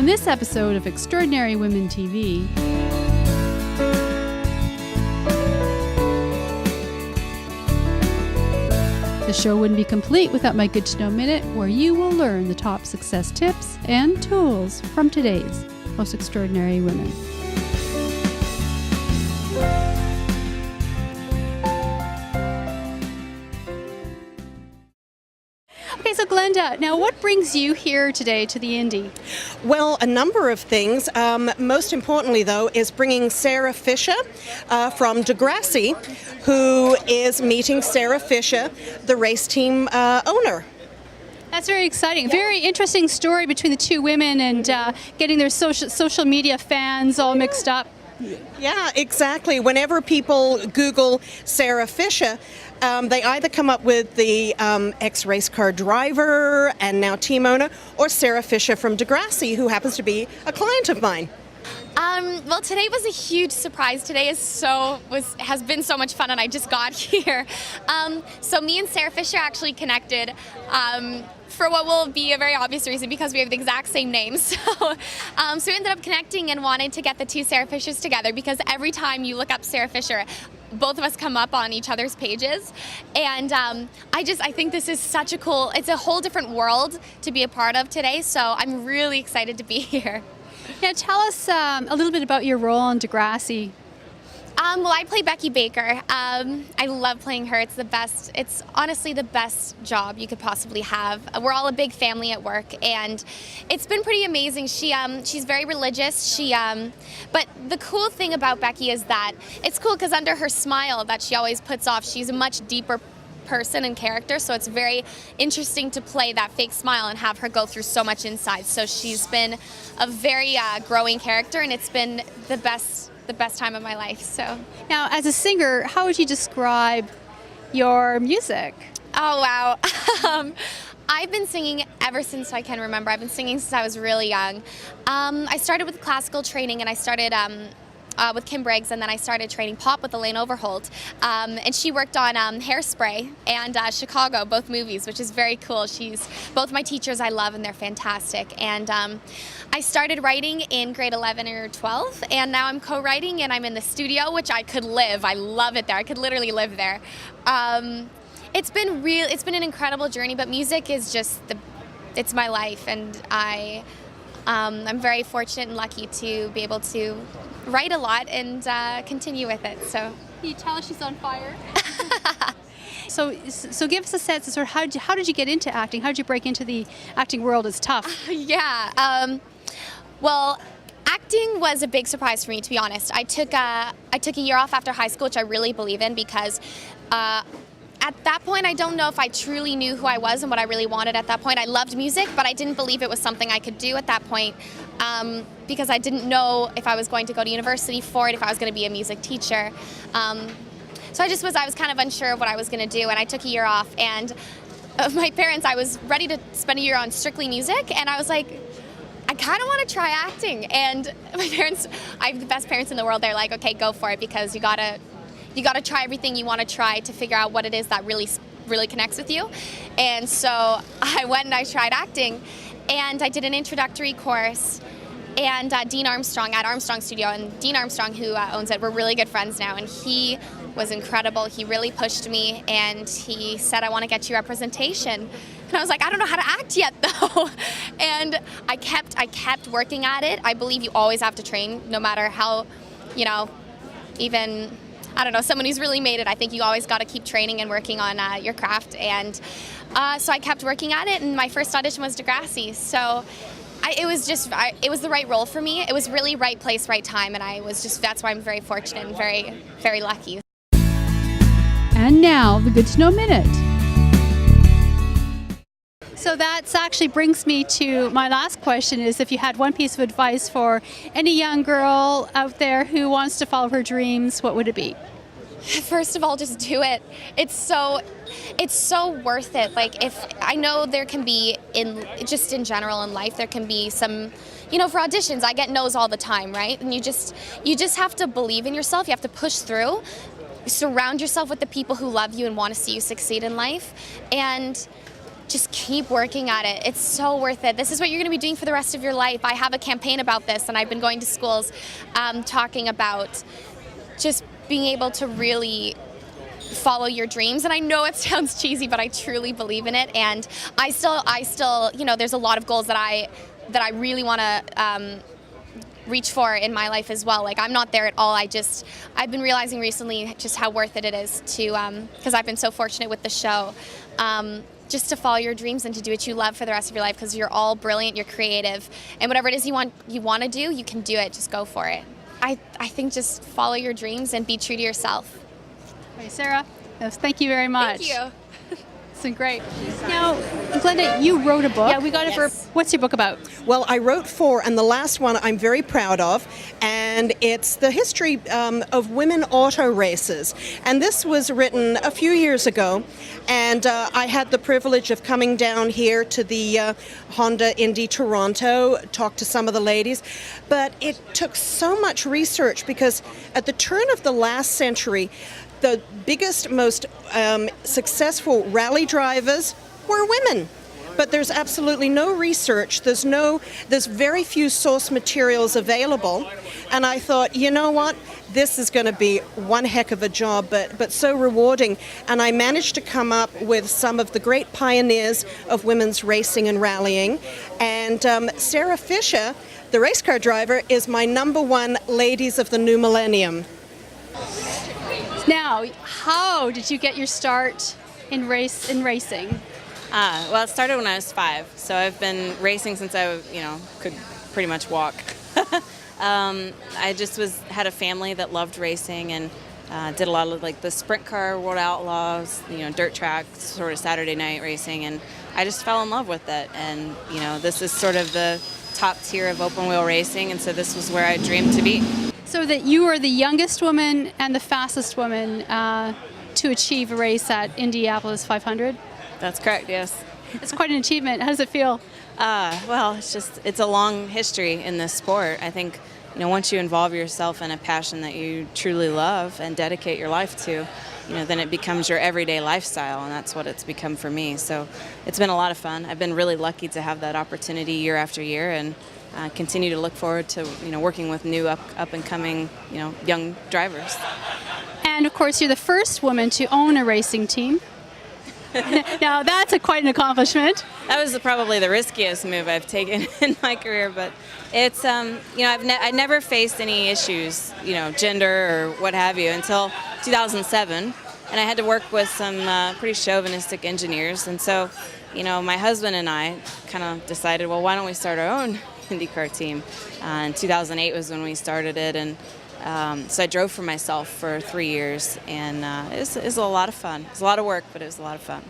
On this episode of Extraordinary Women TV, the show wouldn't be complete without my Good to Know Minute, where you will learn the top success tips and tools from today's most extraordinary women. Okay, so Glenda, now what brings you here today to the Indy? Well, a number of things. Most importantly, though, is bringing Sarah Fisher from Degrassi, who is meeting Sarah Fisher, the race team owner. That's very exciting. Very interesting story between the two women and getting their social media fans all mixed up. Yeah, exactly. Whenever people Google Sarah Fisher, they either come up with the ex-race car driver and now team owner, or Sarah Fisher from Degrassi, who happens to be a client of mine. Well, today was a huge surprise. Today has been so much fun, and I just got here. So me and Sarah Fisher actually connected for what will be a very obvious reason, because we have the exact same names. So we ended up connecting and wanted to get the two Sarah Fishers together, because every time you look up Sarah Fisher, both of us come up on each other's pages, and I think this is such a cool, it's a whole different world to be a part of today, so I'm really excited to be here. Now tell us a little bit about your role on Degrassi. Well, I play Becky Baker. I love playing her. It's the best. It's honestly the best job you could possibly have. We're all a big family at work, and it's been pretty amazing. She's very religious. But the cool thing about Becky is that it's cool because under her smile that she always puts off, she's a much deeper person and character, so it's very interesting to play that fake smile and have her go through so much inside. So she's been a very growing character, and it's been the best time of my life. So now, as a singer, how would you describe your music? Oh wow. I've been singing ever since I can remember. I've been singing since I was really young. I started with classical training, and I started with Kim Briggs, and then I started training pop with Elaine Overholt, and she worked on Hairspray and Chicago, both movies, which is very cool. She's both my teachers I love, and they're fantastic. And I started writing in grade 11 or 12, and now I'm co-writing, and I'm in the studio, which I could live. I love it there. I could literally live there. It's been an incredible journey, but music is just it's my life, and I'm very fortunate and lucky to be able to write a lot and continue with it. So can you tell us she's on fire? So give us a sense of sort of how did you get into acting? How did you break into the acting world? It's tough. Yeah. Well, acting was a big surprise for me, to be honest. I took a year off after high school, which I really believe in, because at that point, I don't know if I truly knew who I was and what I really wanted at that point. I loved music, but I didn't believe it was something I could do at that point, because I didn't know if I was going to go to university for it, if I was going to be a music teacher. So I was kind of unsure of what I was going to do, and I took a year off. And my parents, I was ready to spend a year on strictly music, and I was like, I kind of want to try acting. And my parents, I have the best parents in the world. They're like, okay, go for it, because you gotta try everything you want to try to figure out what it is that really connects with you. And so I went and I tried acting, and I did an introductory course. And Dean Armstrong at Armstrong Studio, and Dean Armstrong, who owns it, we're really good friends now, and he was incredible. He really pushed me, and he said, I want to get you representation. And I was like, I don't know how to act yet, though. And I kept working at it. I believe you always have to train, no matter how, even, I don't know, someone who's really made it. I think you always got to keep training and working on your craft. And so I kept working at it, and my first audition was Degrassi. So it was the right role for me. It was really right place, right time, and that's why I'm very fortunate and very, very lucky. And now, the Good to Know Minute. So that actually brings me to my last question, is if you had one piece of advice for any young girl out there who wants to follow her dreams, what would it be? First of all, just do it. It's so worth it. Like, if I know there can be in general in life, there can be some, for auditions, I get no's all the time, right? And you just have to believe in yourself. You have to push through. Surround yourself with the people who love you and want to see you succeed in life, and just keep working at it. It's so worth it. This is what you're going to be doing for the rest of your life. I have a campaign about this, and I've been going to schools talking about just being able to really follow your dreams. And I know it sounds cheesy, but I truly believe in it. And I still, you know, there's a lot of goals that I really want to reach for in my life as well. Like, I'm not there at all. I've been realizing recently just how worth it is to, because I've been so fortunate with the show, just to follow your dreams and to do what you love for the rest of your life, because you're all brilliant, you're creative, and whatever it is you want to do, you can do it. Just go for it. I think just follow your dreams and be true to yourself. Okay, Sarah, yes, thank you very much. Thank you. It's been great. Now, Glenda, you wrote a book. Yeah, we got it for. What's your book about? Well, I wrote 4, and the last one I'm very proud of, and it's the history of women auto races. And this was written a few years ago, and I had the privilege of coming down here to the Honda Indy Toronto, talk to some of the ladies. But it took so much research, because at the turn of the last century, the biggest, most successful rally drivers were women. But there's absolutely no research. There's very few source materials available. And I thought, you know what? This is going to be one heck of a job, but so rewarding. And I managed to come up with some of the great pioneers of women's racing and rallying. And Sarah Fisher, the race car driver, is my #1 Ladies of the New Millennium. Now, how did you get your start in racing? Well, it started when I was 5, so I've been racing since I, could pretty much walk. I just had a family that loved racing, and did a lot of like the sprint car, World Outlaws, dirt track, sort of Saturday night racing, and I just fell in love with it. And this is sort of the top tier of open wheel racing, and so this was where I dreamed to be. So that you are the youngest woman and the fastest woman to achieve a race at Indianapolis 500? That's correct, yes. It's quite an achievement. How does it feel? Well, it's a long history in this sport. I think, once you involve yourself in a passion that you truly love and dedicate your life to, then it becomes your everyday lifestyle, and that's what it's become for me. So it's been a lot of fun. I've been really lucky to have that opportunity year after year, and continue to look forward to working with new up and coming young drivers. And of course, you're the first woman to own a racing team. Now that's quite an accomplishment. That was probably the riskiest move I've taken in my career, but it's I never faced any issues, gender or what have you, until 2007, and I had to work with some pretty chauvinistic engineers, and so my husband and I kind of decided, well, why don't we start our own IndyCar team? In 2008 was when we started it, and so I drove for myself for 3 years, and it was a lot of fun. It was a lot of work, but it was a lot of fun.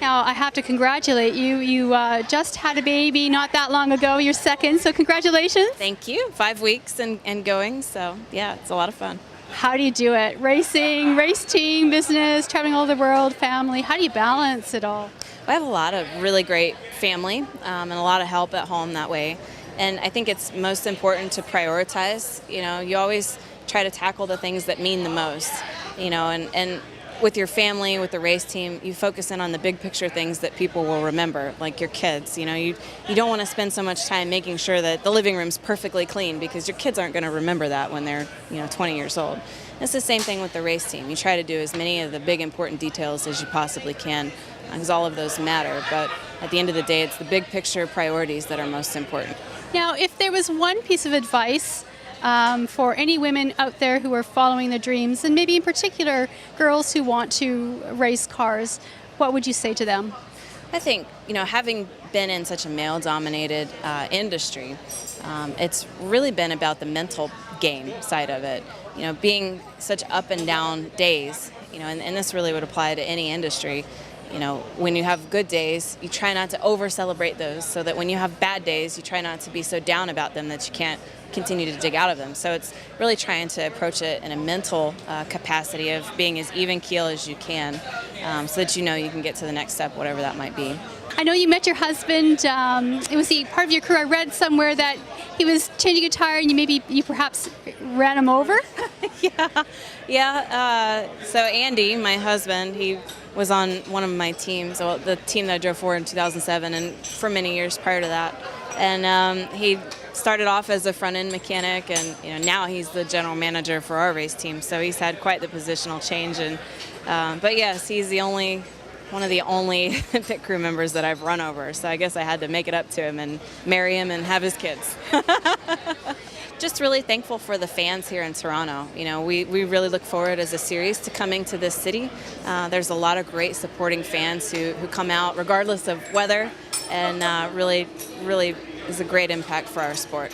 Now, I have to congratulate you. You just had a baby not that long ago, your second, so congratulations. Thank you. 5 weeks and going, so yeah, it's a lot of fun. How do you do it? Racing, race team, business, traveling all over the world, family. How do you balance it all? I have a lot of really great family and a lot of help at home that way. And I think it's most important to prioritize. You always try to tackle the things that mean the most, and with your family, with the race team, you focus in on the big picture things that people will remember, like your kids. You don't want to spend so much time making sure that the living room's perfectly clean, because your kids aren't going to remember that when they're 20 years old. It's the same thing with the race team. You try to do as many of the big important details as you possibly can, because all of those matter, but at the end of the day, it's the big picture priorities that are most important. Now, if there was one piece of advice for any women out there who are following their dreams, and maybe in particular girls who want to race cars, what would you say to them? I think, having been in such a male-dominated industry, it's really been about the mental game side of it. Being such up and down days, and this really would apply to any industry. When you have good days, you try not to over-celebrate those, so that when you have bad days, you try not to be so down about them that you can't continue to dig out of them. So it's really trying to approach it in a mental capacity of being as even keel as you can, so that you can get to the next step, whatever that might be. I know you met your husband. Was he part of your crew? I read somewhere that he was changing a tire and you perhaps ran him over. Yeah. So Andy, my husband, he was on one of my teams, well, the team that I drove for in 2007, and for many years prior to that. And he started off as a front-end mechanic, and now he's the general manager for our race team. So he's had quite the positional change. And but yes, he's one of the only pit crew members that I've run over. So I guess I had to make it up to him and marry him and have his kids. Just really thankful for the fans here in Toronto. We really look forward as a series to coming to this city. There's a lot of great supporting fans who come out regardless of weather, and really is a great impact for our sport.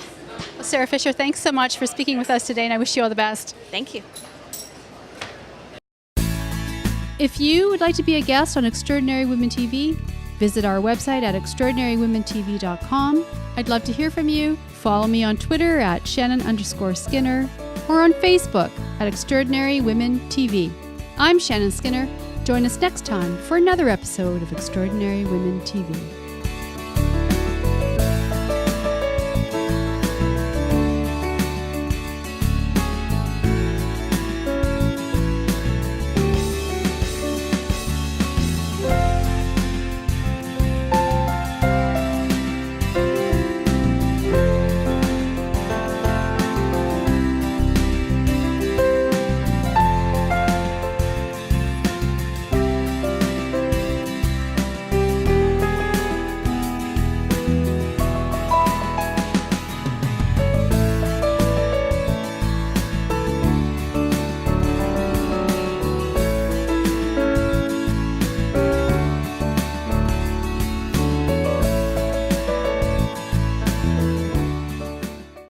Well, Sarah Fisher, thanks so much for speaking with us today, and I wish you all the best. Thank you. If you would like to be a guest on Extraordinary Women TV, visit our website at extraordinarywomentv.com. I'd love to hear from you. Follow me on Twitter at Shannon_Skinner or on Facebook at Extraordinary Women TV. I'm Shannon Skinner. Join us next time for another episode of Extraordinary Women TV.